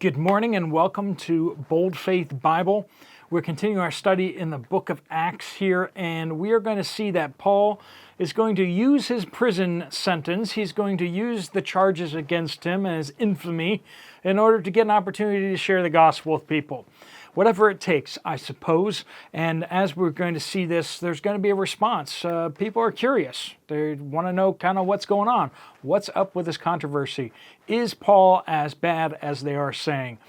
Good morning and welcome to Bold Faith Bible. We're continuing our study in the book of Acts here, and we are going to see that Paul is going to use his prison sentence. He's going to use the charges against him and his infamy in order to get an opportunity to share the gospel with people. Whatever it takes, I suppose. And as we're going to see this, there's going to be a response. People are curious. They want to know kind of what's going on. What's up with this controversy? Is Paul as bad as they are saying?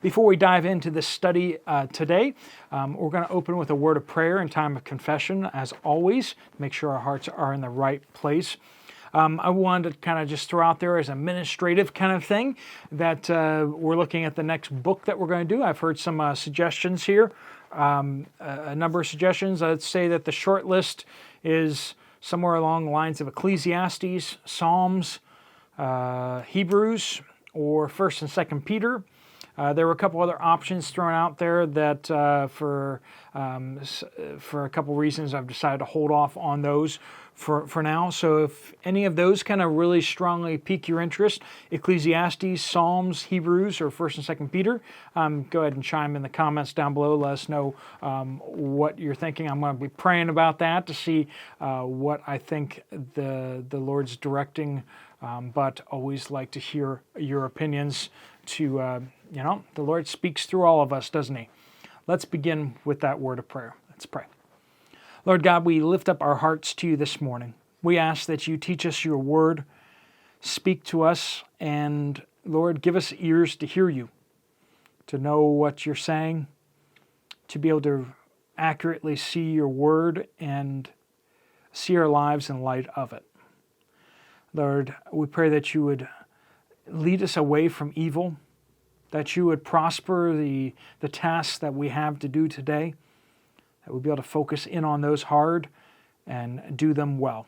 Before we dive into this study today, we're going to open with a word of prayer and time of confession, as always. Make sure our hearts are in the right place. I wanted to kind of just throw out there as an administrative kind of thing that we're looking at the next book that we're going to do. I've heard some suggestions here, a number of suggestions. I'd say that the short list is somewhere along the lines of Ecclesiastes, Psalms, Hebrews, or 1st and 2nd Peter. There were a couple other options thrown out there that for a couple reasons I've decided to hold off on those for now. So if any of those kind of really strongly pique your interest, Ecclesiastes, Psalms, Hebrews, or 1st and 2nd Peter, go ahead and chime in the comments down below. Let us know what you're thinking. I'm going to be praying about that to see what I think the Lord's directing, but always like to hear your opinions to, the Lord speaks through all of us, doesn't he? Let's begin with that word of prayer. Let's pray. Lord God, we lift up our hearts to you this morning. We ask that you teach us your word, speak to us, and Lord, give us ears to hear you, to know what you're saying, to be able to accurately see your word and see our lives in light of it. Lord, we pray that you would lead us away from evil, that you would prosper the tasks that we have to do today, that we'll be able to focus in on those hard and do them well.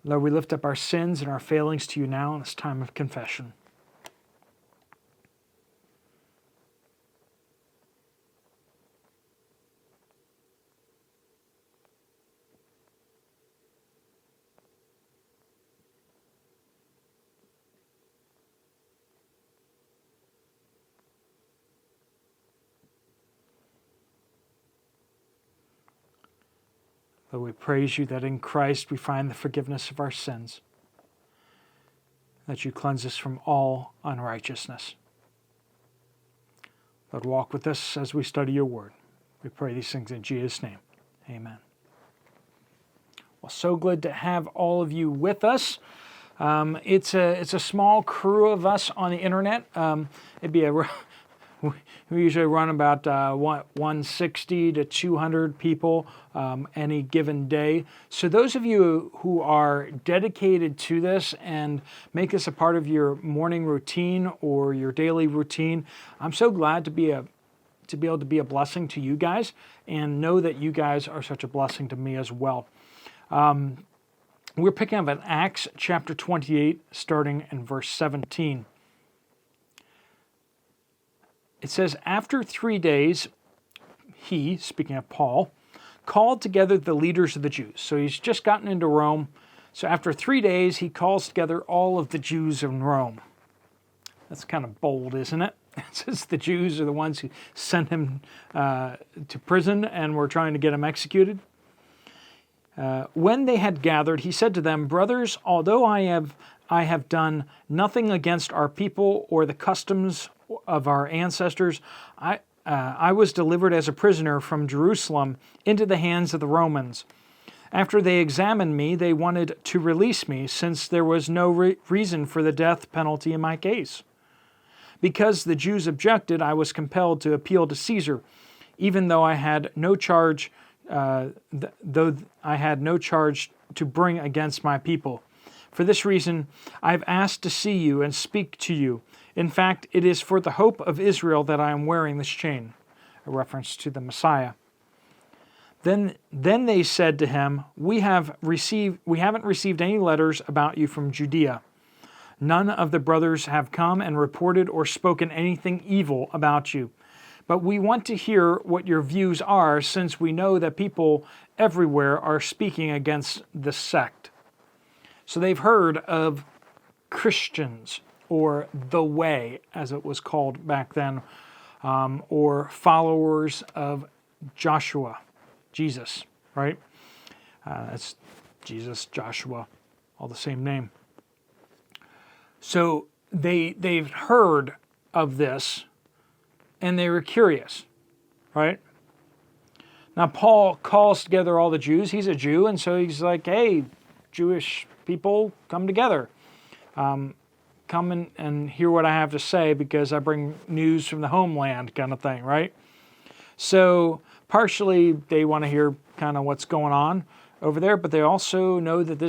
Lord, we lift up our sins and our failings to you now in this time of confession. Lord, we praise you that in Christ we find the forgiveness of our sins, that you cleanse us from all unrighteousness. Lord, walk with us as we study your word. We pray these things in Jesus' name. Amen. Well, so good to have all of you with us. It's a small crew of us on the internet. We usually run about 160 to 200 people any given day. So those of you who are dedicated to this and make this a part of your morning routine or your daily routine, I'm so glad to be able to be a blessing to you guys and know that you guys are such a blessing to me as well. We're picking up in Acts chapter 28, starting in verse 17. It says, after 3 days, he, speaking of Paul, called together the leaders of the Jews. So he's just gotten into Rome. So after 3 days, he calls together all of the Jews in Rome. That's kind of bold, isn't it? It says the Jews are the ones who sent him to prison and were trying to get him executed. When they had gathered, he said to them, brothers, although I have done nothing against our people or the customs of our ancestors, I was delivered as a prisoner from Jerusalem into the hands of the Romans. After they examined me, they wanted to release me, since there was no reason for the death penalty in my case. Because the Jews objected, I was compelled to appeal to Caesar, even though I had no charge, to bring against my people. For this reason, I have asked to see you and speak to you. In fact, it is for the hope of Israel that I am wearing this chain, a reference to the Messiah. Then they said to him, we haven't received any letters about you from Judea. None of the brothers have come and reported or spoken anything evil about you. But we want to hear what your views are, since we know that people everywhere are speaking against this sect. So they've heard of Christians or the way, as it was called back then, or followers of Joshua, Jesus, right? That's Jesus, Joshua, all the same name. So they've heard of this, and they were curious, right? Now, Paul calls together all the Jews. He's a Jew, and so he's like, hey, Jewish people, come together. Come and hear what I have to say, because I bring news from the homeland kind of thing, right? So partially they want to hear kind of what's going on over there, but they also know that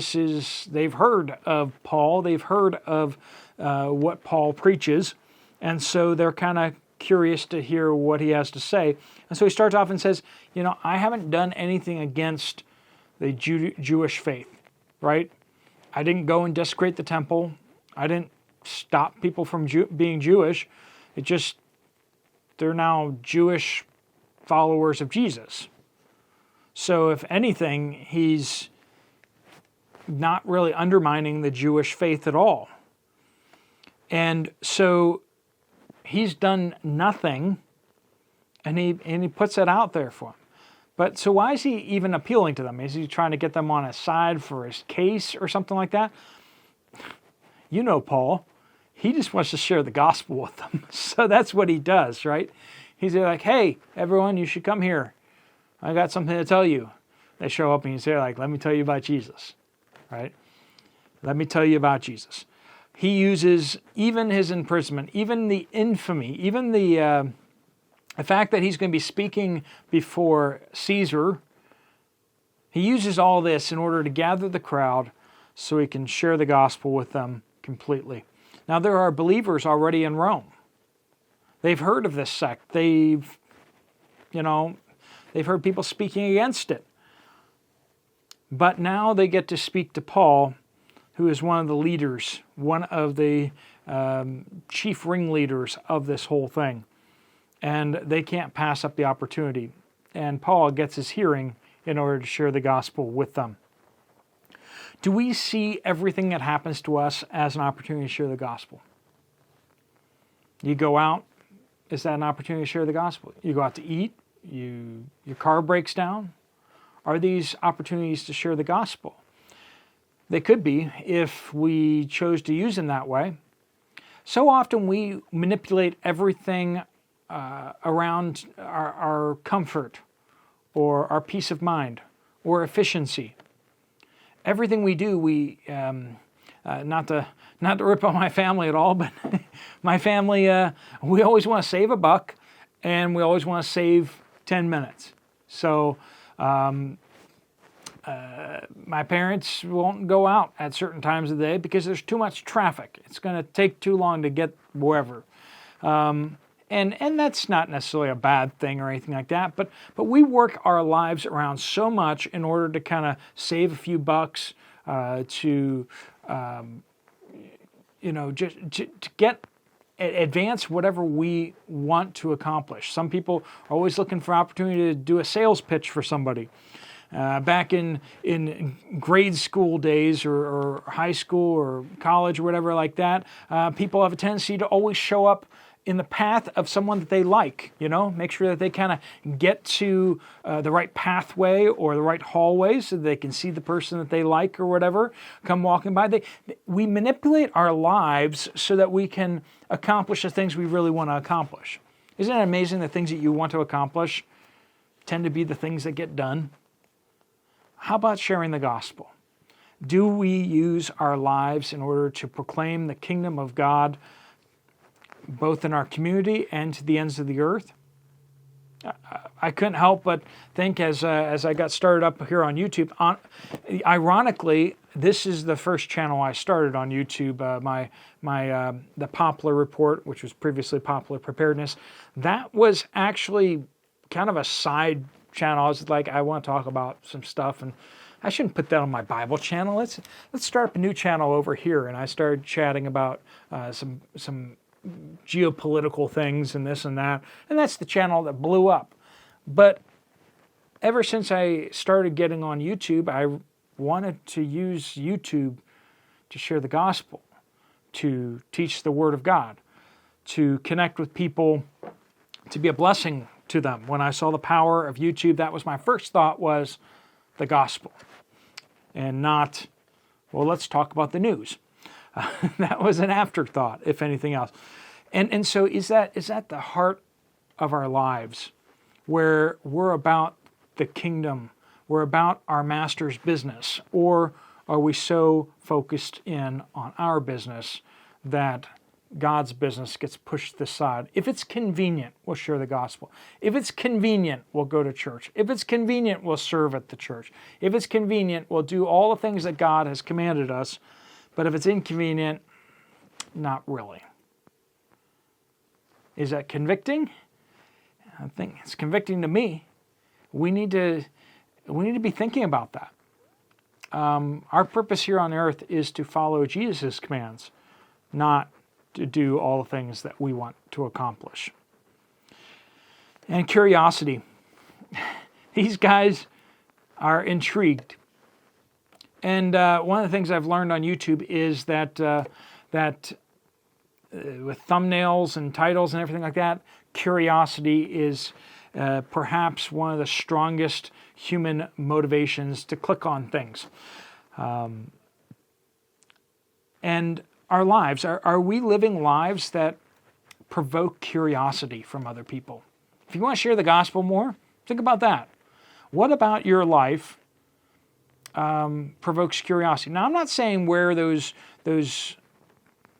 they've heard of Paul, they've heard of what Paul preaches, and so they're kind of curious to hear what he has to say. And so he starts off and says, I haven't done anything against the Jewish faith, right? I didn't go and desecrate the temple. I didn't stop people from being Jewish. It just, they're now Jewish followers of Jesus. So if anything, he's not really undermining the Jewish faith at all. And so he's done nothing, and he puts it out there for them. But so why is he even appealing to them? Is he trying to get them on his side for his case or something like that? Paul, he just wants to share the gospel with them. So that's what he does, right? He's like, hey, everyone, you should come here. I got something to tell you. They show up and he's there like, let me tell you about Jesus, right? Let me tell you about Jesus. He uses even his imprisonment, even the infamy, even the fact that he's going to be speaking before Caesar. He uses all this in order to gather the crowd so he can share the gospel with them completely. Now, there are believers already in Rome. They've heard of this sect. They've heard people speaking against it. But now they get to speak to Paul, who is one of the leaders, one of the chief ringleaders of this whole thing. And they can't pass up the opportunity. And Paul gets his hearing in order to share the gospel with them. Do we see everything that happens to us as an opportunity to share the gospel? You go out, is that an opportunity to share the gospel? You go out to eat, your car breaks down. Are these opportunities to share the gospel? They could be if we chose to use them that way. So often we manipulate everything around our comfort or our peace of mind or efficiency. Everything we do, not to rip on my family at all, but my family, we always want to save a buck, and we always want to save 10 minutes. So my parents won't go out at certain times of the day because there's too much traffic. It's going to take too long to get wherever. And that's not necessarily a bad thing or anything like that, but we work our lives around so much in order to kind of save a few bucks, to get advance whatever we want to accomplish. Some people are always looking for opportunity to do a sales pitch for somebody. Back in grade school days or high school or college or whatever like that, people have a tendency to always show up in the path of someone that they like, make sure that they kind of get to the right pathway or the right hallway so that they can see the person that they like or whatever come walking by. We manipulate our lives so that we can accomplish the things we really want to accomplish. Isn't it amazing the things that you want to accomplish tend to be the things that get done? How about sharing the gospel? Do we use our lives in order to proclaim the kingdom of God both in our community and to the ends of the earth? I couldn't help but think as I got started up here on YouTube, ironically, this is the first channel I started on YouTube, the Poplar Report, which was previously Poplar Preparedness. That was actually kind of a side channel. I was like, I want to talk about some stuff, and I shouldn't put that on my Bible channel. Let's start up a new channel over here. And I started chatting about some geopolitical things and this and that, and that's the channel that blew up. But ever since I started getting on YouTube, I wanted to use YouTube to share the gospel, to teach the Word of God, to connect with people, to be a blessing to them. When I saw the power of YouTube, that was my first thought, was the gospel, and not, well, let's talk about the news. That was an afterthought, if anything else. And so is that the heart of our lives, where we're about the kingdom, we're about our master's business, or are we so focused in on our business that God's business gets pushed aside? If it's convenient, we'll share the gospel. If it's convenient, we'll go to church. If it's convenient, we'll serve at the church. If it's convenient, we'll do all the things that God has commanded us. But if it's inconvenient, not really. Is that convicting? I think it's convicting to me. We need to be thinking about that. Our purpose here on earth is to follow Jesus' commands, not to do all the things that we want to accomplish. And curiosity. These guys are intrigued. And one of the things I've learned on YouTube is that with thumbnails and titles and everything like that, curiosity is perhaps one of the strongest human motivations to click on things. And our lives, are we living lives that provoke curiosity from other people? If you want to share the gospel more, think about that. What about your life provokes curiosity? Now, I'm not saying wear those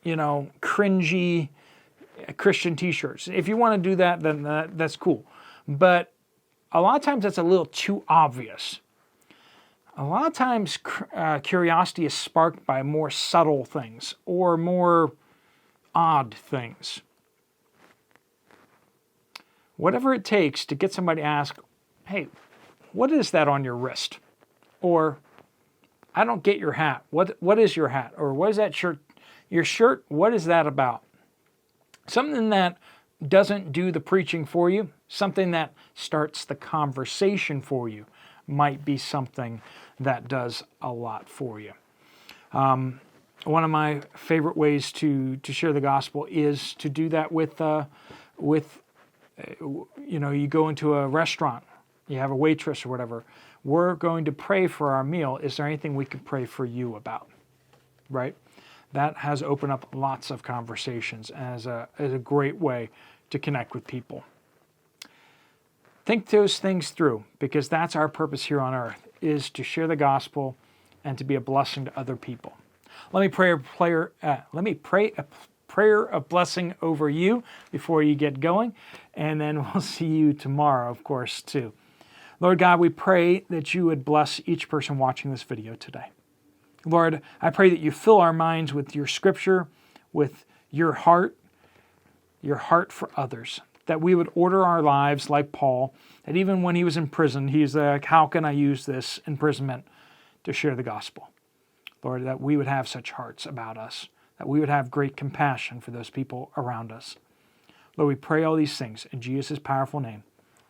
cringy Christian t-shirts. If you want to do that, then that's cool. But a lot of times that's a little too obvious. A lot of times curiosity is sparked by more subtle things or more odd things. Whatever it takes to get somebody to ask, hey, what is that on your wrist? Or, I don't get your hat. What is your hat? Or what is that shirt? Your shirt, what is that about? Something that doesn't do the preaching for you, something that starts the conversation for you, might be something that does a lot for you. One of my favorite ways to share the gospel is to do that with you go into a restaurant, you have a waitress or whatever. We're going to pray for our meal. Is there anything we could pray for you about? Right? That has opened up lots of conversations as a great way to connect with people. Think those things through, because that's our purpose here on earth, is to share the gospel and to be a blessing to other people. Let me pray a prayer of blessing over you before you get going, and then we'll see you tomorrow, of course, too. Lord God, we pray that you would bless each person watching this video today. Lord, I pray that you fill our minds with your scripture, with your heart for others, that we would order our lives like Paul, that even when he was in prison, he's like, how can I use this imprisonment to share the gospel? Lord, that we would have such hearts about us, that we would have great compassion for those people around us. Lord, we pray all these things in Jesus' powerful name.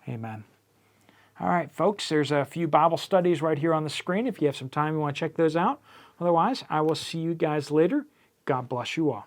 Amen. All right, folks, there's a few Bible studies right here on the screen. If you have some time, you want to check those out. Otherwise, I will see you guys later. God bless you all.